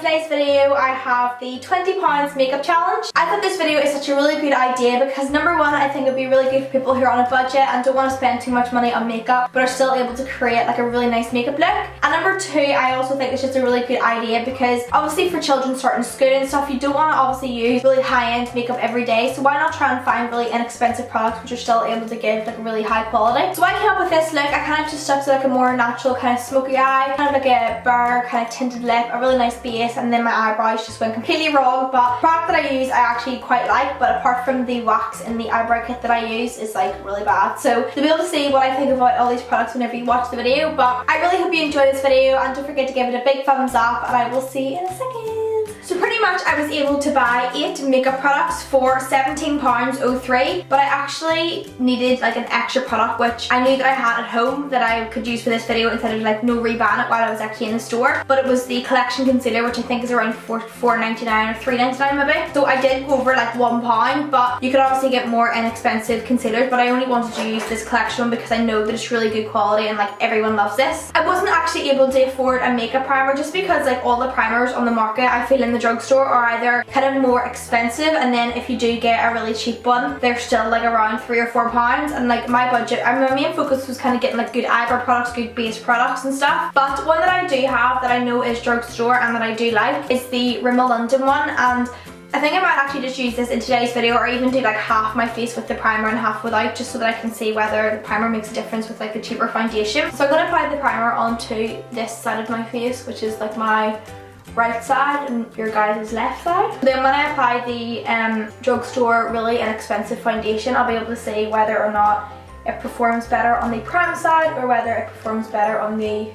today's video I have the 20 pounds makeup challenge. I thought this video is such a really good idea because number one, I think it'd be really good for people who are on a budget and don't want to spend too much money on makeup but are still able to create like a really nice makeup look. And number two, I also think it's just a really good idea because obviously for children starting school and stuff, you don't want to obviously use really high-end makeup every day, so why not try and find really inexpensive products which are still able to give like a really high quality. So I came up with this look. I kind of just stuck to like a more natural kind of smoky eye, kind of like a bare kind of tinted lip, a really nice base, and then my eyebrows just went completely wrong. But the product that I use I actually quite like, but apart from the wax in the eyebrow kit that I use is like really bad. So you'll be able to see what I think about all these products whenever you watch the video. But I really hope you enjoy this video and don't forget to give it a big thumbs up, and I will see you in a second. So pretty much I was able to buy 8 makeup products for £17.03, but I actually needed like an extra product which I knew that I had at home that I could use for this video instead of like no reban it while I was actually in the store. But it was the collection concealer, which I think is around $4.99 or $3.99 maybe. So I did go over like £1, but you could obviously get more inexpensive concealers, but I only wanted to use this collection one because I know that it's really good quality and like everyone loves this. I wasn't actually able to afford a makeup primer just because like all the primers on the market I feel in the drugstore are either kind of more expensive, and then if you do get a really cheap one they're still like around £3 or £4, and like my budget, my main focus was kind of getting like good eyebrow products, good base products and stuff. But one that I do have that I know is drugstore and that I do like is the Rimmel London one, and I think I might actually just use this in today's video, or even do like half my face with the primer and half without, just so that I can see whether the primer makes a difference with like the cheaper foundation. So I'm going to apply the primer onto this side of my face, which is like my right side and your guys' left side. Then when I apply the drugstore really inexpensive foundation, I'll be able to see whether or not it performs better on the prime side or whether it performs better on the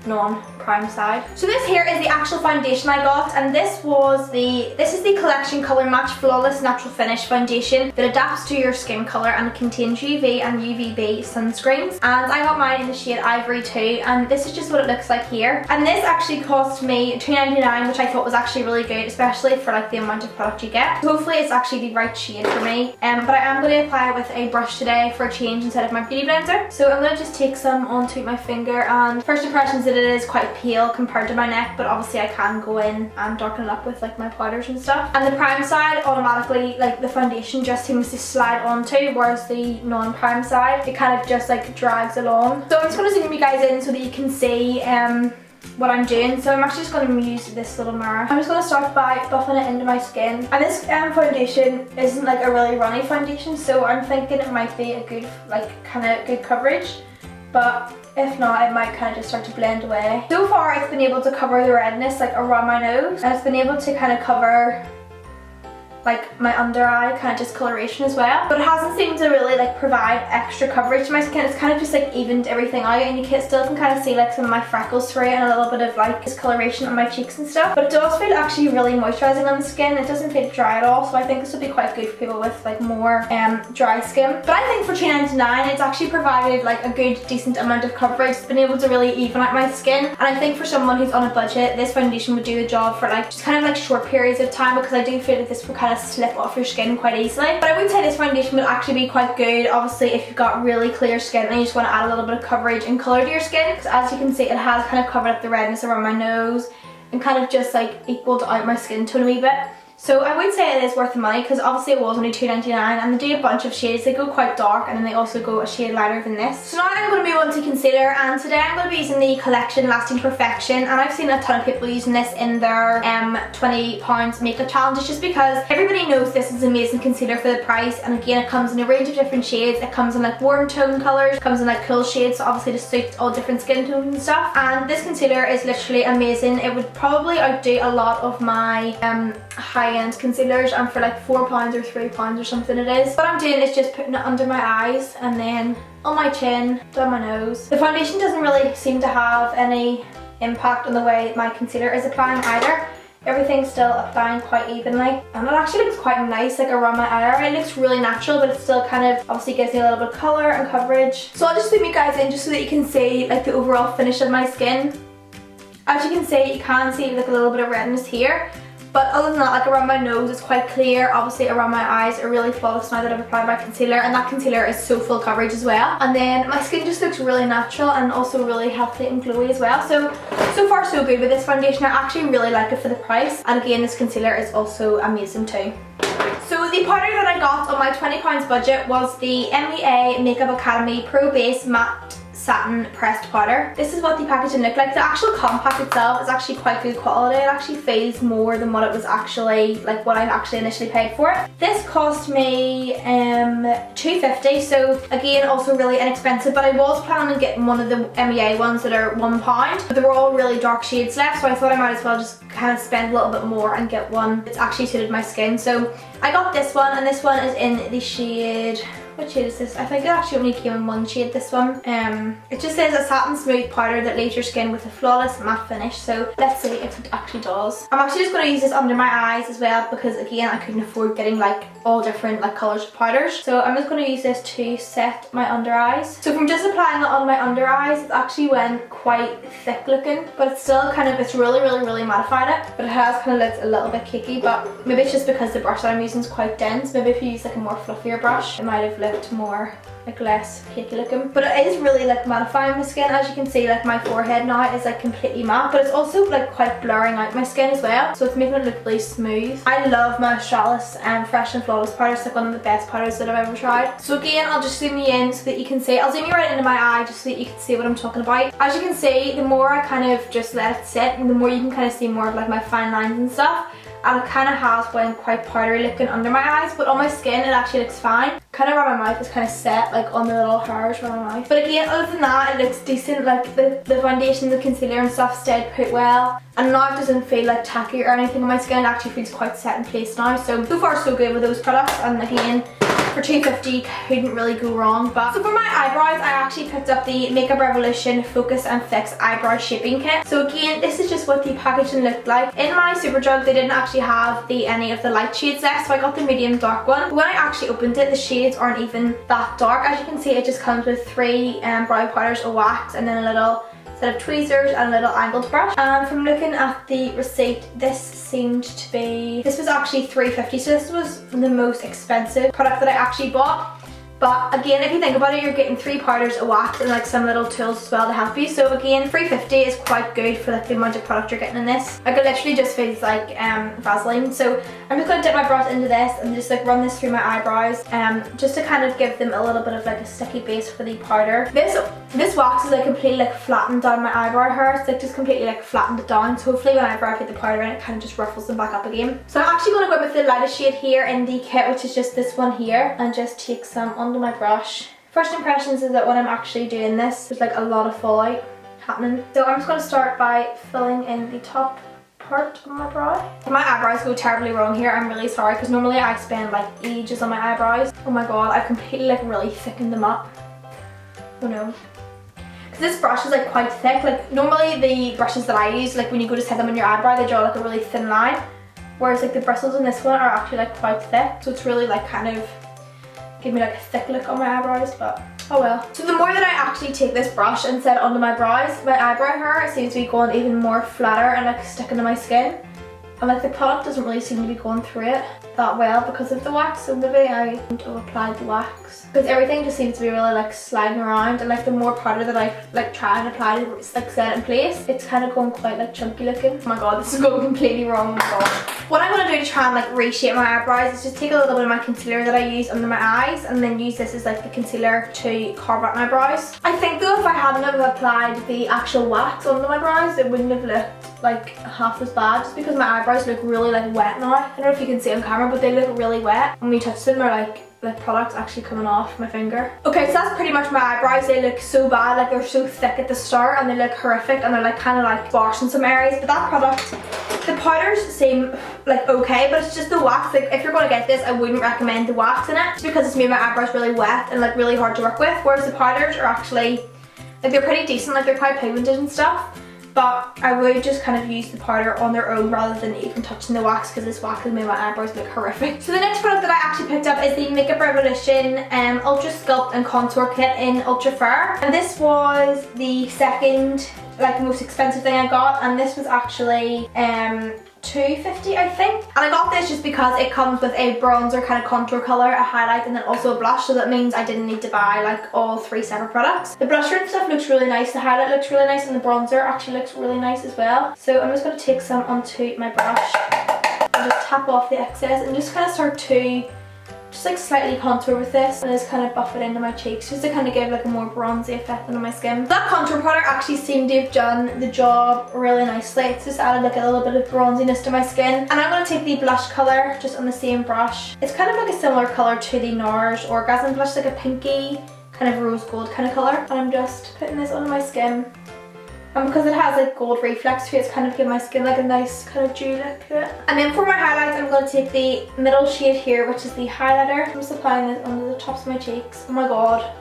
non-prime side. So this here is the actual foundation I got, and this is the Collection Colour Match Flawless Natural Finish Foundation that adapts to your skin colour and contains UV and UVB sunscreens. And I got mine in the shade Ivory too, and this is just what it looks like here. And this actually cost me $2.99, which I thought was actually really good, especially for like the amount of product you get. So hopefully it's actually the right shade for me. But I am going to apply it with a brush today for a change instead of my beauty blender. So I'm going to just take some onto my finger, and first impressions that it is quite pale compared to my neck, but obviously I can go in and darken it up with like my powders and stuff. And the prime side automatically, like the foundation just seems to slide onto, whereas the non-prime side it kind of just like drags along. So I'm just going to zoom you guys in so that you can see what I'm doing. So I'm actually just going to use this little mirror. I'm just going to start by buffing it into my skin, and this foundation isn't like a really runny foundation, so I'm thinking it might be a good like kind of good coverage, but if not, it might kind of just start to blend away. So far it's been able to cover the redness like around my nose, and it's been able to kind of cover like my under eye kind of discoloration as well, but it hasn't seemed to really like provide extra coverage to my skin. It's kind of just like evened everything out, and you can still kind of see like some of my freckles through it and a little bit of like discoloration on my cheeks and stuff, but it does feel actually really moisturizing on the skin. It doesn't feel dry at all, so I think this would be quite good for people with like more dry skin. But I think for $2.99 it's actually provided like a good decent amount of coverage. It's been able to really even out my skin, and I think for someone who's on a budget this foundation would do the job for like just kind of like short periods of time, because I do feel that this will kind of slip off your skin quite easily. But I would say this foundation would actually be quite good obviously if you've got really clear skin and you just want to add a little bit of coverage and colour to your skin, because as you can see it has kind of covered up the redness around my nose and kind of just like equaled out my skin tone a wee bit. So I would say it is worth the money, because obviously it was only $2.99, and they do a bunch of shades. They go quite dark and then they also go a shade lighter than this. So now I'm going to move on to concealer, and today I'm going to be using the Collection Lasting Perfection, and I've seen a ton of people using this in their £20 makeup challenges just because everybody knows this is amazing concealer for the price. And again, it comes in a range of different shades. It comes in like warm tone colours, it comes in like cool shades, so obviously to suit all different skin tones and stuff. And this concealer is literally amazing. It would probably outdo a lot of my high-end concealers, and for like £4 or £3 or something it is. What I'm doing is just putting it under my eyes and then on my chin, down my nose. The foundation doesn't really seem to have any impact on the way my concealer is applying either. Everything's still applying quite evenly, and it actually looks quite nice like around my eye area. It looks really natural, but it still kind of obviously gives me a little bit of colour and coverage. So I'll just zoom you guys in just so that you can see like the overall finish of my skin. As you can see like a little bit of redness here, But other than that, like around my nose it's quite clear. Obviously around my eyes are really flawless now that I've applied my concealer, and that concealer is so full coverage as well. And then my skin just looks really natural and also really healthy and glowy as well. So far so good with this foundation. I actually really like it for the price, and again this concealer is also amazing too. So the powder that I got on my £20 budget was the MEA Makeup Academy Pro Base Matte Satin Pressed Powder. This is what the packaging looked like. The actual compact itself is actually quite good quality. It actually feels more than what it was actually, like what I actually initially paid for it. This cost me $2.50, so again also really inexpensive, but I was planning on getting one of the MEA ones that are £1, but they were all really dark shades left, so I thought I might as well just kind of spend a little bit more and get one that's actually suited my skin. So I got this one, and this one is in the shade, what shade is this? I think it actually only came in one shade, this one. It just says a satin smooth powder that leaves your skin with a flawless matte finish, so let's see if it actually does. I'm actually just going to use this under my eyes as well, because again I couldn't afford getting like all different like colours of powders. So I'm just going to use this to set my under eyes. So from just applying it on my under eyes, it actually went quite thick looking, but it's still kind of, it's really mattified it, but it has kind of looked a little bit cakey, but maybe it's just because the brush that I'm using is quite dense. Maybe if you use like a more fluffier brush, it might have looked more like less cakey looking. But it is really like mattifying my skin. As you can see, like my forehead now is like completely matte, but it's also like quite blurring out my skin as well, so it's making it look really smooth. I love my Australis Fresh and Flawless powder. It's like one of the best powders that I've ever tried. So again, I'll just zoom you in so that you can see. I'll zoom you right into my eye just so that you can see what I'm talking about. As you can see, the more I kind of just let it sit, and the more you can kind of see more of like my fine lines and stuff. And it kind of has went quite powdery looking under my eyes, but on my skin it actually looks fine. Kind of around my mouth is kind of set, like on the little hairs around my mouth. But again, other than that, it looks decent. Like the foundation, the concealer and stuff stayed put well. And now it doesn't feel like tacky or anything on my skin. It actually feels quite set in place now. So far so good with those products. And again, for $2.50 couldn't really go wrong. But so for my eyebrows, I actually picked up the Makeup Revolution Focus and Fix Eyebrow Shaping Kit. So again, this is just what the packaging looked like. In my Superdrug, they didn't actually have any of the light shades left, so I got the medium dark one. But when I actually opened it, the shades aren't even that dark. As you can see, it just comes with 3 brow powders, a wax, and then a little set of tweezers and a little angled brush. And from looking at the receipt, this was actually $3.50, so this was the most expensive product that I actually bought. But again, if you think about it, you're getting 3 powders, a wax, and like some little tools as well to help you. So again, $3.50 is quite good for like the amount of product you're getting in this. Like it literally just feels like Vaseline. So I'm just going to dip my brush into this and just like run this through my eyebrows, just to kind of give them a little bit of like a sticky base for the powder. This wax is like completely like flattened down my eyebrow hair. It's like just completely like flattened it down. So hopefully whenever I put the powder in, it kind of just ruffles them back up again. So I'm actually going to go in with the lightest shade here in the kit, which is just this one here, and just take some under my brush. First impressions is that when I'm actually doing this, there's like a lot of fallout happening. So I'm just going to start by filling in the top part of my brow. If my eyebrows go terribly wrong here, I'm really sorry, because normally I spend like ages on my eyebrows. Oh my god, I've completely like really thickened them up. Oh no. This brush is like quite thick. Like normally the brushes that I use, like when you go to set them on your eyebrow, they draw like a really thin line, whereas like the bristles in this one are actually like quite thick, so it's really like kind of give me like a thick look on my eyebrows, but oh well. So the more that I actually take this brush and set it onto my brows, my eyebrow hair seems to be going even more flatter and like sticking to my skin. And like the product doesn't really seem to be going through it that well because of the wax, so maybe I need to apply the wax, because everything just seems to be really like sliding around, and like the more powder that I like try and apply to like set it in place, it's kind of going quite like chunky looking. Oh my god, this is going completely wrong. Oh my god. What I'm going to do to try and like reshape my eyebrows is just take a little bit of my concealer that I use under my eyes, and then use this as like the concealer to carve out my brows. I think though if I hadn't have applied the actual wax under my brows, it wouldn't have looked like half as bad, just because my eyebrows look really like wet now. I don't know if you can see on camera, but they look really wet, and when you touch them, they're like the product's actually coming off my finger. Okay, so that's pretty much my eyebrows. They look so bad, like they're so thick at the start, and they look horrific, and they're like kind of like sparse in some areas. But that product, the powders seem like okay, but it's just the wax. Like if you're going to get this, I wouldn't recommend the wax in it, just because it's made my eyebrows really wet and like really hard to work with, whereas the powders are actually like they're pretty decent, like they're quite pigmented and stuff. But I would just kind of use the powder on their own rather than even touching the wax, because this wax has made my eyebrows look horrific. So the next product that I actually picked up is the Makeup Revolution Ultra Sculpt and Contour Kit in Ultra Fair. And this was the second like the most expensive thing I got, and this was actually $2.50 I think. And I got this just because it comes with a bronzer kind of contour colour, a highlight, and then also a blush, so that means I didn't need to buy like all 3 separate products. The blusher and stuff looks really nice, the highlight looks really nice, and the bronzer actually looks really nice as well. So I'm just going to take some onto my brush and just tap off the excess and just kind of start to just like slightly contour with this and just kind of buff it into my cheeks just to kind of give like a more bronzy effect on my skin. That contour product actually seemed to have done the job really nicely. It's just added like a little bit of bronziness to my skin. And I'm going to take the blush colour just on the same brush. It's kind of like a similar colour to the NARS Orgasm blush, like a pinky kind of rose gold kind of colour. And I'm just putting this on my skin. And because it has like gold reflex to it, it's kind of giving my skin like a nice kind of dew look to it. And then for my highlights, I'm going to take the middle shade here, which is the highlighter. I'm just applying this under the tops of my cheeks. Oh my god.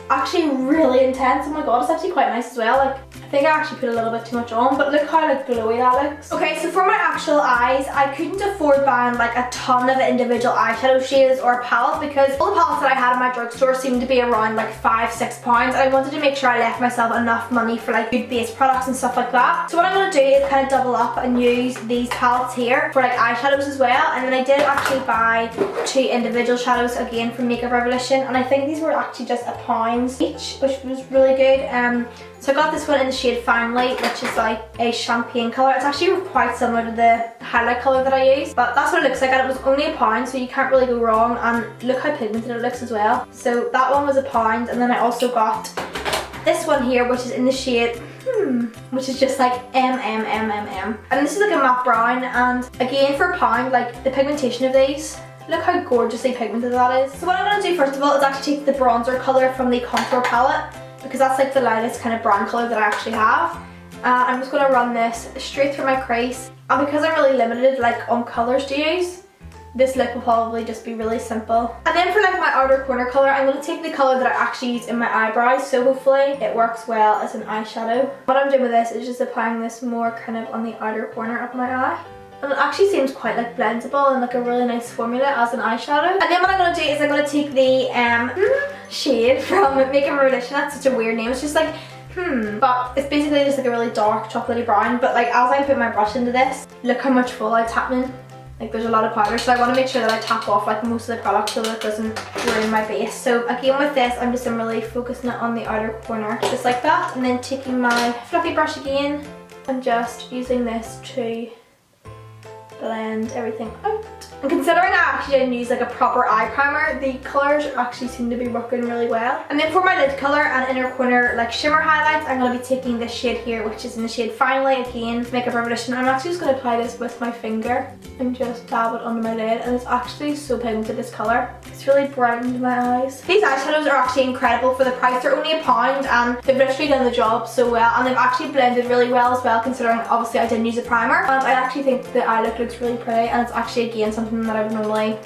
Actually really intense. Oh my god, it's actually quite nice as well. Like, I think I actually put a little bit too much on, but look how like glowy that looks. Okay, so for my actual eyes, I couldn't afford buying like a ton of individual eyeshadow shades or a palette because all the palettes that I had in my drugstore seemed to be around like £5–6, and I wanted to make sure I left myself enough money for like good base products and stuff like that. So what I'm going to do is kind of double up and use these palettes here for like eyeshadows as well. And then I did actually buy 2 individual shadows again from Makeup Revolution, and I think these were actually just £1 each, which was really good. So I got this one in the shade Fine Light, which is like a champagne colour. It's actually quite similar to the highlight colour that I use, but that's what it looks like, and it was only £1, so you can't really go wrong. And look how pigmented it looks as well. So that one was £1, and then I also got this one here, which is in the shade which is just like M. And this is like a matte brown, and again for £1, like the pigmentation of these, look how gorgeously pigmented that is. So what I'm going to do first of all is actually take the bronzer colour from the contour palette, because that's like the lightest kind of brown colour that I actually have. I'm just going to run this straight through my crease, and because I'm really limited like on colours to use, this look will probably just be really simple. And then for like my outer corner colour, I'm going to take the colour that I actually use in my eyebrows, so hopefully it works well as an eyeshadow. What I'm doing with this is just applying this more kind of on the outer corner of my eye. And it actually seems quite like blendable and like a really nice formula as an eyeshadow. And then what I'm going to do is I'm going to take the shade from Makeup Revolution. That's such a weird name. It's just like, but it's basically just like a really dark chocolatey brown. But like as I put my brush into this, look how much fallout's happening. Like there's a lot of powder, so I want to make sure that I tap off like most of the product so that it doesn't ruin my base. So again with this, I'm just really focusing it on the outer corner, just like that. And then taking my fluffy brush again and just using this to blend everything out. And considering I actually didn't use like a proper eye primer, the colours actually seem to be working really well. And then for my lid colour and inner corner like shimmer highlights, I'm going to be taking this shade here, which is in the shade Fine Light again, Makeup Revolution. I'm actually just going to apply this with my finger and just dab it under my lid, and it's actually so pigmented, this colour. It's really brightened my eyes. These eyeshadows are actually incredible for the price. They're only £1, and they've literally done the job so well, and they've actually blended really well as well, considering obviously I didn't use a primer. I actually think the eye look looks really pretty, and it's actually again something that I would normally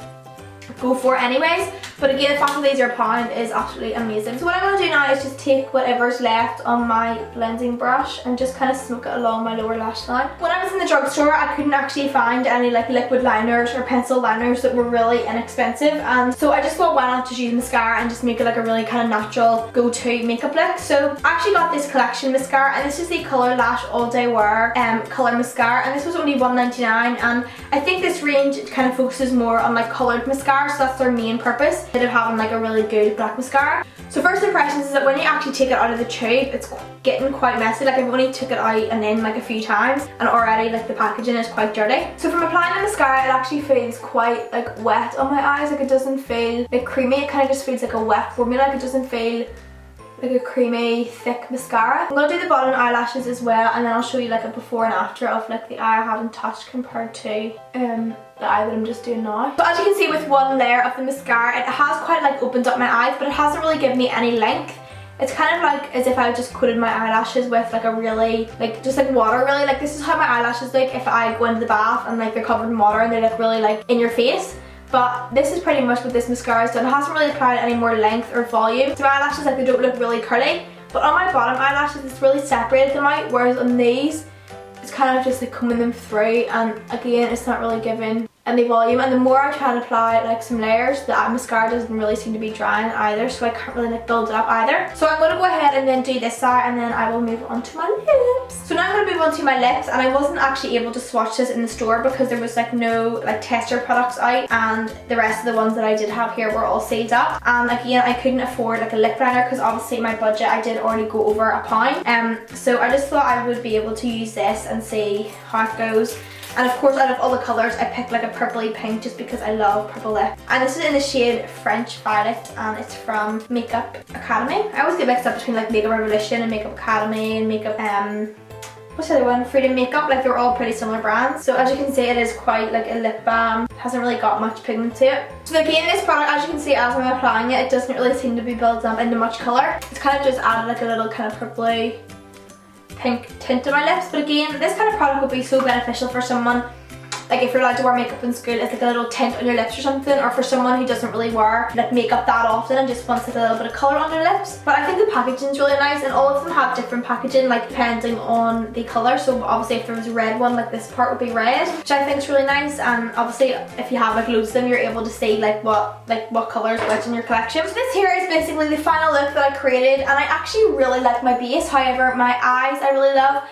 go for anyways. But again, the fact that these are £1 is absolutely amazing. So what I'm going to do now is just take whatever's left on my blending brush and just kind of smoke it along my lower lash line. When I was in the drugstore, I couldn't actually find any like liquid liners or pencil liners that were really inexpensive, and so I just thought why not just use mascara and just make it like a really kind of natural go-to makeup look. So I actually got this collection mascara, and this is the Colour Lash All Day Wear colour mascara, and this was only £1.99, and I think this range kind of focuses more on like coloured mascara, so that's their main purpose, instead of having like a really good black mascara. So first impressions is that when you actually take it out of the tube, it's getting quite messy. Like I've only took it out and in like a few times, and already like the packaging is quite dirty. So from applying the mascara, it actually feels quite like wet on my eyes. Like it doesn't feel like creamy, it kind of just feels like a wet formula. Like it doesn't feel like a creamy thick mascara. I'm going to do the bottom eyelashes as well, and then I'll show you like a before and after of like the eye I haven't touched compared to the eye that I'm just doing now. But as you can see, with one layer of the mascara, it has quite like opened up my eyes, but it hasn't really given me any length. It's kind of like as if I just coated my eyelashes with like a really like just like water really. Like this is how my eyelashes look if I go into the bath and like they're covered in water and they look really like in your face. But this is pretty much what this mascara has done. It hasn't really applied any more length or volume. So my eyelashes, like, they don't look really curly, but on my bottom eyelashes it's really separated them out, whereas on these it's kind of just like combing them through, and again it's not really giving and the volume, and the more I try and apply like some layers, the mascara doesn't really seem to be drying either, so I can't really like build it up either. So I'm going to go ahead and then do this side, and then I will move on to my lips. So now I'm going to move on to my lips, and I wasn't actually able to swatch this in the store because there was like no like tester products out, and the rest of the ones that I did have here were all sealed up. And again, I couldn't afford like a lip liner because obviously my budget, I did already go over £1. So I just thought I would be able to use this and see how it goes. And of course, out of all the colours, I picked like a purpley pink just because I love purple lip. And this is in the shade French Violet, and it's from Makeup Academy. I always get mixed up between like Makeup Revolution and Makeup Academy and Makeup, what's the other one? Freedom Makeup. Like they're all pretty similar brands. So as you can see, it is quite like a lip balm. It hasn't really got much pigment to it. So again, this product, as you can see, as I'm applying it, it doesn't really seem to be built up into much colour. It's kind of just added like a little kind of purpley pink tint to my lips. But again, this kind of product would be so beneficial for someone like if you're allowed to wear makeup in school, it's like a little tint on your lips or something, or for someone who doesn't really wear like makeup that often and just wants like a little bit of colour on their lips. But I think the packaging is really nice, and all of them have different packaging like depending on the colour. So obviously if there was a red one, like this part would be red, which I think is really nice. And obviously if you have like loads of them, you're able to see like what colours are which in your collection. So this here is basically the final look that I created, and I actually really like my base. However, my eyes I really love.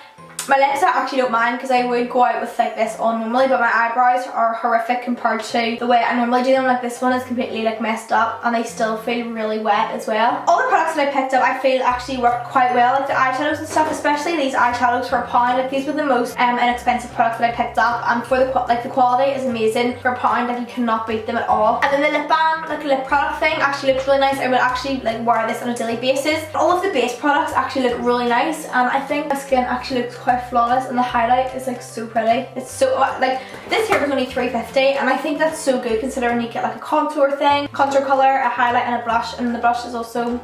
My lips I actually don't mind because I would go out with like this on normally, but my eyebrows are horrific compared to the way I normally do them. Like this one is completely like messed up, and they still feel really wet as well. All the products that I picked up I feel actually work quite well, like the eyeshadows and stuff, especially these eyeshadows for £1. Like these were the most inexpensive products that I picked up, and for the quality is amazing for £1. Like you cannot beat them at all. And then the lip balm, like lip product thing, actually looks really nice. I would actually like wear this on a daily basis. All of the base products actually look really nice, and I think my skin actually looks quite flawless, and the highlight is like so pretty. It's so like this here was only £3.50, and I think that's so good considering you get like a contour thing, contour color, a highlight, and a blush, and the blush is also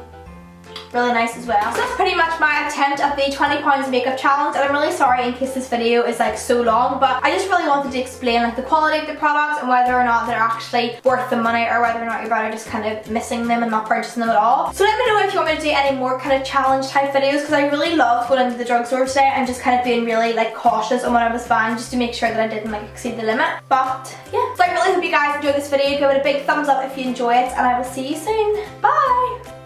really nice as well. So that's pretty much my attempt at the £20 makeup challenge, and I'm really sorry in case this video is like so long, but I just really wanted to explain like the quality of the products and whether or not they're actually worth the money, or whether or not you're better just kind of missing them and not purchasing them at all. So let me know if you want me to do any more kind of challenge type videos, because I really loved going into the drugstore today and just kind of being really like cautious on what I was buying just to make sure that I didn't like exceed the limit. But yeah, so I really hope you guys enjoyed this video. Give it a big thumbs up if you enjoy it, and I will see you soon. Bye!